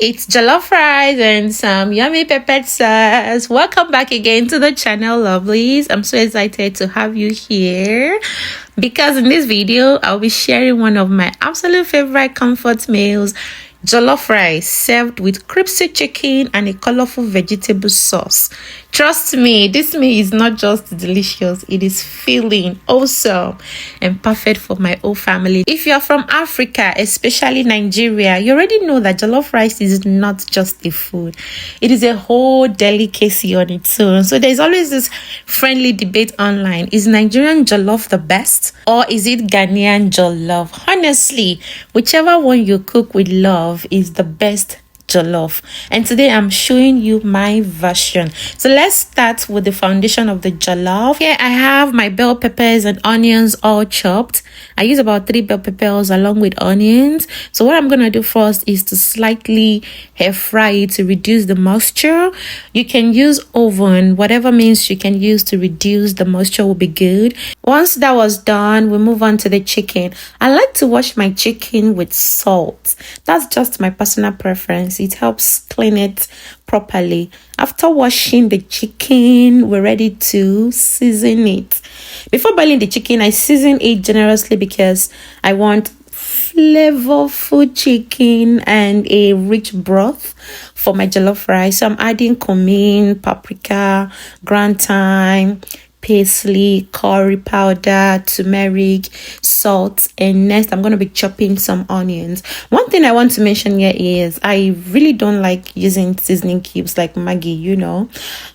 It's Jollof Fries and some yummy peppered sauce. Welcome back again to the channel, lovelies. I'm so excited to have you here because in this video, I'll be sharing one of my absolute favorite comfort meals, jollof rice served with crispy chicken and a colorful vegetable sauce. Trust me, this meal is not just delicious, it is filling, awesome, and perfect for my whole family. If you're from Africa, especially Nigeria, you already know that jollof rice is not just a food, it is a whole delicacy on its own. So there's always this friendly debate online: is Nigerian jollof the best, or is it Ghanaian jollof? Honestly, whichever one you cook with love is the best jollof, and today I'm showing you my version. So let's start with the foundation of the jollof. Here I have my bell peppers and onions all chopped. I use about 3 bell peppers along with onions. So what I'm gonna do first is to slightly air fry it to reduce the moisture. You can use oven, whatever means you can use to reduce the moisture will be good. Once that was done, we move on to the chicken. I like to wash my chicken with salt. That's just my personal preference. It helps clean it properly. After washing the chicken, we're ready to season it. Before boiling the chicken, I season it generously because I want flavorful chicken and a rich broth for my jollof rice. So I'm adding cumin, paprika, ground thyme, parsley, curry powder, turmeric, salt, and next I'm going to be chopping some onions. One thing I want to mention here is I really don't like using seasoning cubes like Maggi, you know.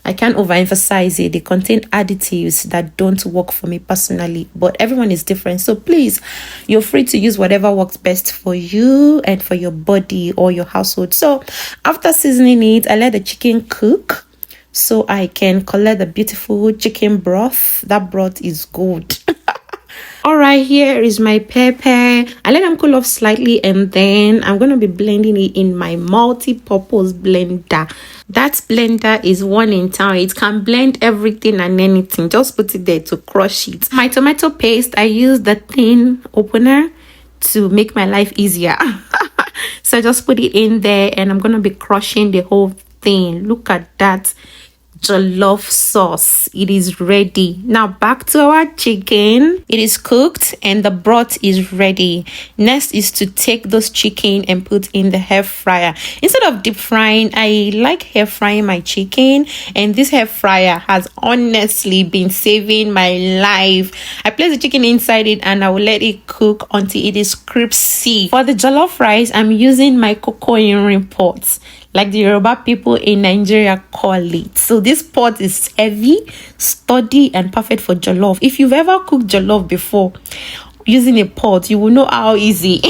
I can't overemphasize it. They contain additives that don't work for me personally, but everyone is different. So please, you're free to use whatever works best for you and for your body or your household. So after seasoning it, I let the chicken cook so I can collect the beautiful chicken broth. That broth is good. All right, here is my pepper. I let them cool off slightly, and then I'm going to be blending it in my multi-purpose blender. That blender is one in town. It can blend everything and anything. Just put it there to crush it. My tomato paste, I use the thin opener to make my life easier. So I just put it in there, and I'm going to be crushing the whole thing. Look at that jollof sauce. It is ready. Now back to our chicken. It is cooked and the broth is ready. Next is to take those chicken and put in the air fryer. Instead of deep frying, I like air frying my chicken, and this air fryer has honestly been saving my life. I place the chicken inside it and I will let it cook until it is crispy. For the jollof rice, I'm using my cocoa in pot, like the Yoruba people in Nigeria call it. So this pot is heavy, sturdy, and perfect for jollof. If you've ever cooked jollof before using a pot, you will know how easy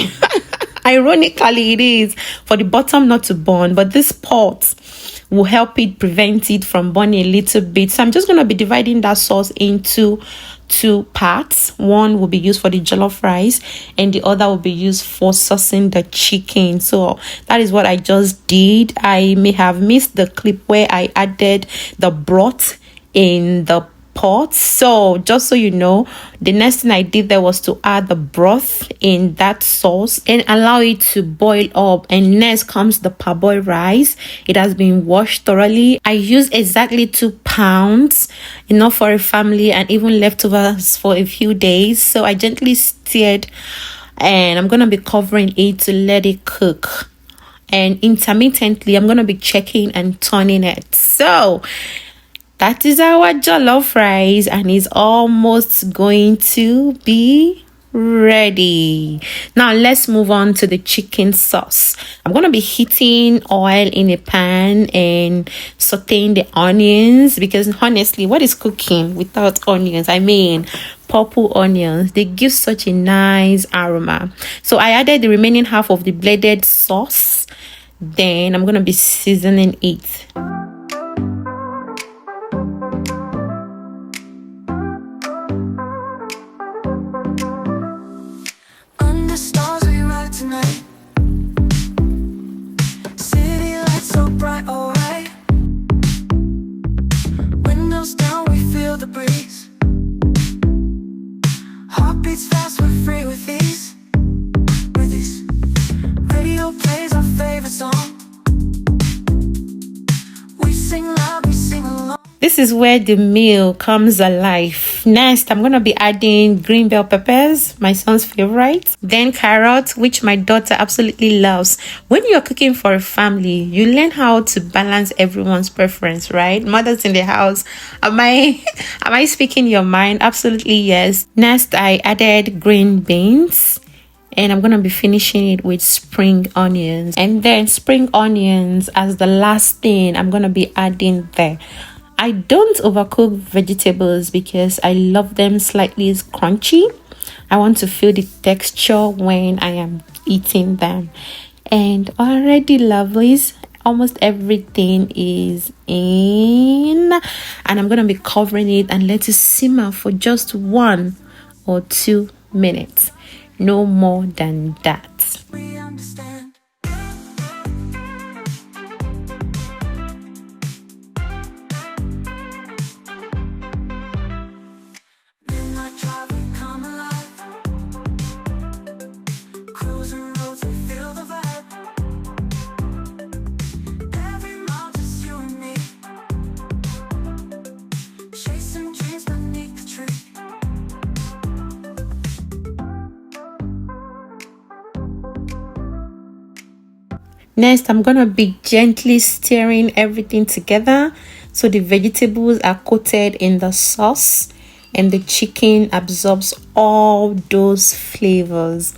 ironically it is for the bottom not to burn, but this pot will help it prevent it from burning a little bit. So I'm just going to be dividing that sauce into 2 parts. One will be used for the jollof rice and the other will be used for saucing the chicken. So that is what I just did. I may have missed the clip where I added the broth in the pot. So just so you know, the next thing I did there was to add the broth in that sauce and allow it to boil up. And next comes the parboiled rice. It has been washed thoroughly. I used exactly 2 pounds, enough for a family and even leftovers for a few days. So I gently stirred, and I'm gonna be covering it to let it cook, and intermittently I'm gonna be checking and turning it. So that is our jollof rice, and it's almost going to be ready. Now let's move on to the chicken sauce. I'm going to be heating oil in a pan and sauteing the onions, because honestly, what is cooking without onions? I mean, purple onions, they give such a nice aroma. So I added the remaining half of the blended sauce. Then I'm going to be seasoning it. The breeze, heartbeats fast, we're free with these. Radio plays our favorite song. This is where the meal comes alive. Next, I'm going to be adding green bell peppers, my son's favorite. Then carrots, which my daughter absolutely loves. When you're cooking for a family, you learn how to balance everyone's preference, right? Mothers in the house, am I speaking your mind? Absolutely yes. Next, I added green beans. And I'm going to be finishing it with spring onions. And then spring onions as the last thing I'm going to be adding there. I don't overcook vegetables because I love them slightly crunchy. I want to feel the texture when I am eating them. And already, lovelies, almost everything is in. And I'm going to be covering it and let it simmer for just 1 or 2 minutes. No more than that. We understand. Midnight drive, we come alive. Cruising roads, we feel the vibe. Every mile, just you and me. Chasing dreams beneath the tree. Next, I'm gonna be gently stirring everything together so the vegetables are coated in the sauce and the chicken absorbs all those flavors.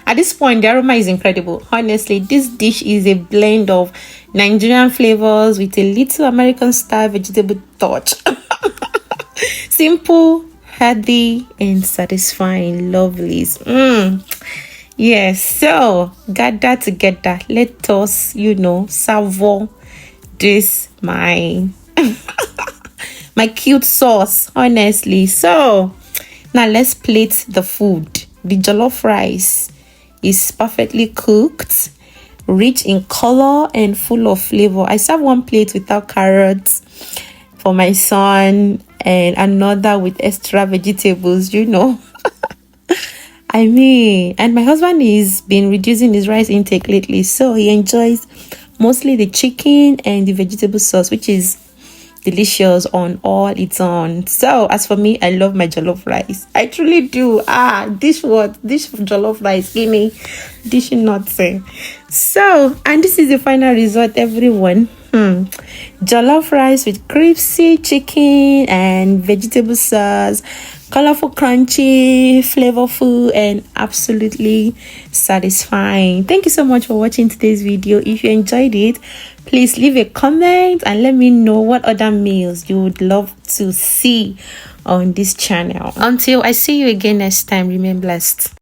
At this point, the aroma is incredible. Honestly, this dish is a blend of Nigerian flavors with a little American style vegetable touch. Simple, healthy, and satisfying. Lovelies. Yes, so gather together. Let us, savor this my my cute sauce, honestly. So now let's plate the food. The jollof rice is perfectly cooked, rich in color and full of flavor. I serve one plate without carrots for my son and another with extra vegetables, and my husband has been reducing his rice intake lately, so he enjoys mostly the chicken and the vegetable sauce, which is delicious on all its own. So as for me, I love my jollof rice. I truly do. Dish jollof rice, give me dish nothing. So, and this is the final result, everyone. Jollof rice with crispy chicken and vegetable sauce, colorful, crunchy, flavorful, and absolutely satisfying. Thank you so much for watching today's video. If you enjoyed it, please leave a comment and let me know what other meals you would love to see on this channel. Until I see you again next time, remain blessed.